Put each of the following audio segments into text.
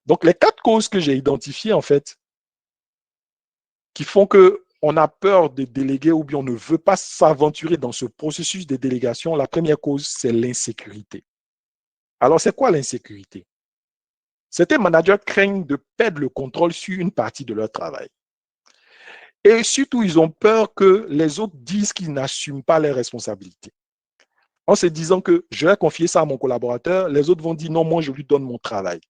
Donc, les 4 causes que j'ai identifiées, en fait, qui font qu'on a peur de déléguer ou bien on ne veut pas s'aventurer dans ce processus de délégation, la première cause, c'est l'insécurité. Alors, c'est quoi l'insécurité? Certains managers craignent de perdre le contrôle sur une partie de leur travail. Et surtout, ils ont peur que les autres disent qu'ils n'assument pas leurs responsabilités. En se disant que je vais confier ça à mon collaborateur, les autres vont dire non, moi, je lui donne mon travail.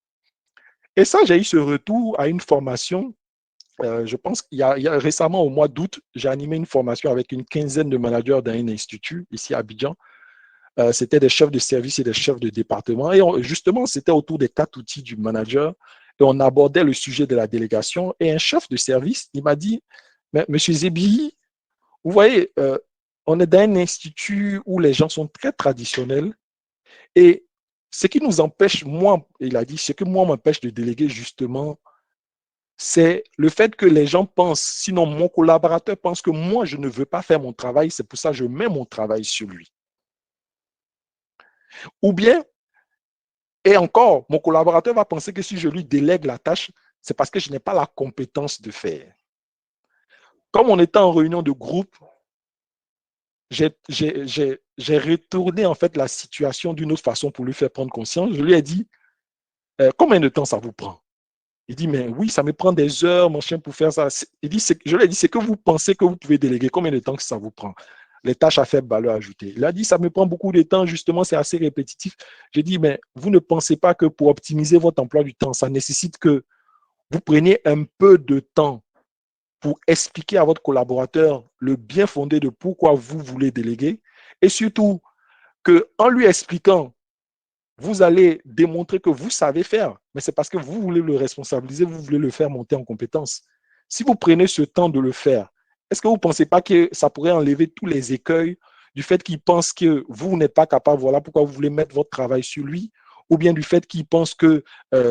Et ça, j'ai eu ce retour à une formation. Je pense qu'il y a récemment, au mois d'août, j'ai animé une formation avec une quinzaine de managers dans un institut ici à Abidjan. C'était des chefs de service et des chefs de département. Et justement, c'était autour des 4 outils du manager. Et on abordait le sujet de la délégation. Et un chef de service, il m'a dit, mais Monsieur Zébi, vous voyez, on est dans un institut où les gens sont très traditionnels. Et ce qui nous empêche, moi, il a dit, ce que moi m'empêche de déléguer justement, c'est le fait que les gens pensent, sinon mon collaborateur pense que moi, je ne veux pas faire mon travail, c'est pour ça que je mets mon travail sur lui. Ou bien, et encore, mon collaborateur va penser que si je lui délègue la tâche, c'est parce que je n'ai pas la compétence de faire. Comme on était en réunion de groupe, j'ai retourné en fait la situation d'une autre façon pour lui faire prendre conscience. Je lui ai dit, combien de temps ça vous prend? Il dit, mais oui, ça me prend des heures, mon chien, pour faire ça. Il dit, je lui ai dit, c'est que vous pensez que vous pouvez déléguer. Combien de temps que ça vous prend? Les tâches à faible valeur ajoutée. Il a dit, ça me prend beaucoup de temps, justement, c'est assez répétitif. J'ai dit, mais vous ne pensez pas que pour optimiser votre emploi du temps, ça nécessite que vous preniez un peu de temps pour expliquer à votre collaborateur le bien fondé de pourquoi vous voulez déléguer et surtout qu'en lui expliquant, vous allez démontrer que vous savez faire, mais c'est parce que vous voulez le responsabiliser, vous voulez le faire monter en compétence. Si vous prenez ce temps de le faire, est-ce que vous ne pensez pas que ça pourrait enlever tous les écueils du fait qu'il pense que vous n'êtes pas capable, voilà pourquoi vous voulez mettre votre travail sur lui, ou bien du fait qu'il pense que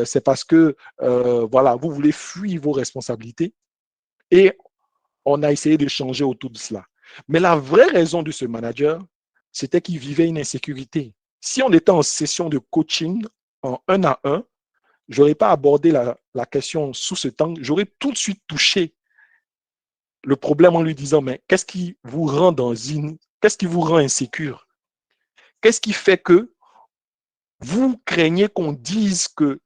c'est parce que voilà, vous voulez fuir vos responsabilités. Et on a essayé de changer autour de cela. Mais la vraie raison de ce manager, c'était qu'il vivait une insécurité. Si on était en session de coaching en 1 à 1, je n'aurais pas abordé la question sous ce temps, j'aurais tout de suite touché le problème en lui disant, mais qu'est-ce qui vous rend qu'est-ce qui vous rend insécure? Qu'est-ce qui fait que vous craignez qu'on dise que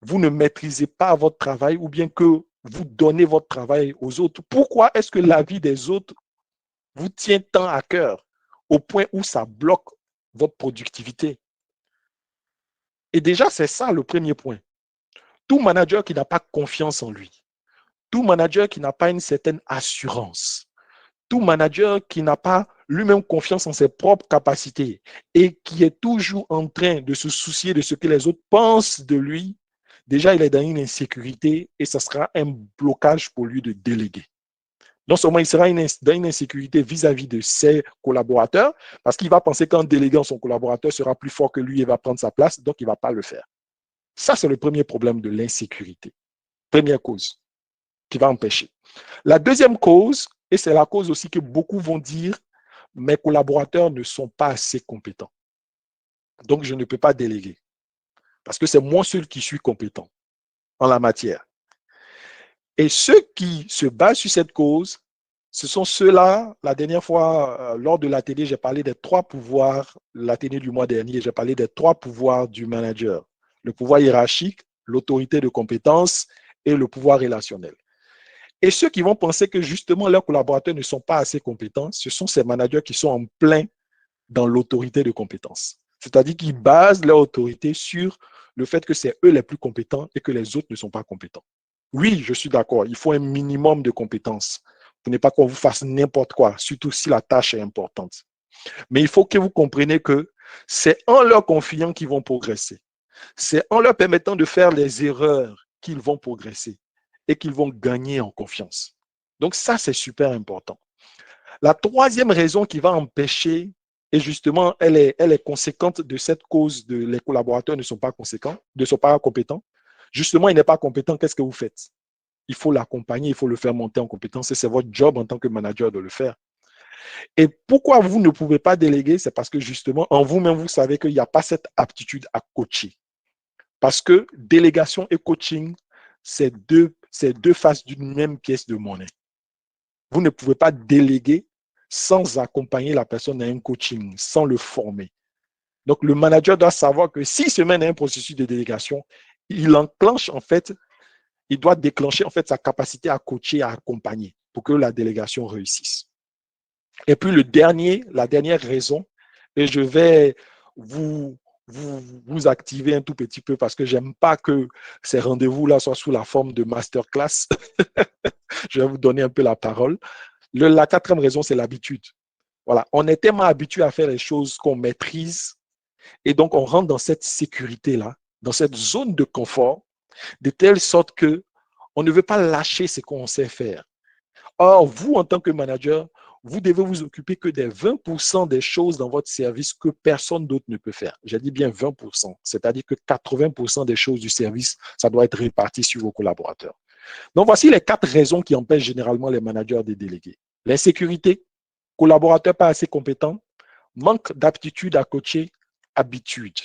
vous ne maîtrisez pas votre travail ou bien que vous donnez votre travail aux autres? Pourquoi est-ce que la vie des autres vous tient tant à cœur au point où ça bloque votre productivité? Et déjà, c'est ça le premier point. Tout manager qui n'a pas confiance en lui, tout manager qui n'a pas une certaine assurance, tout manager qui n'a pas lui-même confiance en ses propres capacités et qui est toujours en train de se soucier de ce que les autres pensent de lui, déjà, il est dans une insécurité et ça sera un blocage pour lui de déléguer. Non seulement il sera dans une insécurité vis-à-vis de ses collaborateurs, parce qu'il va penser qu'en déléguant, son collaborateur sera plus fort que lui et va prendre sa place, donc il ne va pas le faire. Ça, c'est le premier problème de l'insécurité. Première cause qui va empêcher. La deuxième cause, et c'est la cause aussi que beaucoup vont dire, mes collaborateurs ne sont pas assez compétents. Donc, je ne peux pas déléguer. Parce que c'est moi seul qui suis compétent en la matière. Et ceux qui se basent sur cette cause, ce sont ceux-là, la dernière fois, lors de l'atelier, j'ai parlé des 3 pouvoirs, l'atelier du mois dernier, j'ai parlé des 3 pouvoirs du manager. Le pouvoir hiérarchique, l'autorité de compétence et le pouvoir relationnel. Et ceux qui vont penser que justement leurs collaborateurs ne sont pas assez compétents, ce sont ces managers qui sont en plein dans l'autorité de compétence. C'est-à-dire qu'ils basent leur autorité sur le fait que c'est eux les plus compétents et que les autres ne sont pas compétents. Oui, je suis d'accord, il faut un minimum de compétences pour ne pas qu'on vous fasse n'importe quoi, surtout si la tâche est importante. Mais il faut que vous compreniez que c'est en leur confiant qu'ils vont progresser. C'est en leur permettant de faire les erreurs qu'ils vont progresser et qu'ils vont gagner en confiance. Donc ça, c'est super important. La troisième raison qui va empêcher, et justement, elle est conséquente de cette cause de les collaborateurs ne sont pas conséquents, ne sont pas compétents. Justement, il n'est pas compétent, qu'est-ce que vous faites? Il faut l'accompagner, il faut le faire monter en compétence et c'est votre job en tant que manager de le faire. Et pourquoi vous ne pouvez pas déléguer? C'est parce que justement, en vous-même, vous savez qu'il n'y a pas cette aptitude à coacher. Parce que délégation et coaching, c'est deux faces d'une même pièce de monnaie. Vous ne pouvez pas déléguer sans accompagner la personne à un coaching, sans le former. Donc, le manager doit savoir que s'il se mène à un processus de délégation, il enclenche en fait, il doit déclencher en fait sa capacité à coacher, à accompagner pour que la délégation réussisse. Et puis la dernière raison, et je vais vous activer un tout petit peu parce que j'aime pas que ces rendez-vous-là soient sous la forme de masterclass. Je vais vous donner un peu la parole. La quatrième raison, c'est l'habitude. Voilà, on est tellement habitué à faire les choses qu'on maîtrise et donc on rentre dans cette sécurité-là, dans cette zone de confort, de telle sorte que on ne veut pas lâcher ce qu'on sait faire. Or, vous, en tant que manager, vous devez vous occuper que des 20% des choses dans votre service que personne d'autre ne peut faire. J'ai dit bien 20%, c'est-à-dire que 80% des choses du service, ça doit être réparti sur vos collaborateurs. Donc, voici les 4 raisons qui empêchent généralement les managers de déléguer. L'insécurité, collaborateurs pas assez compétents, manque d'aptitude à coacher, habitude.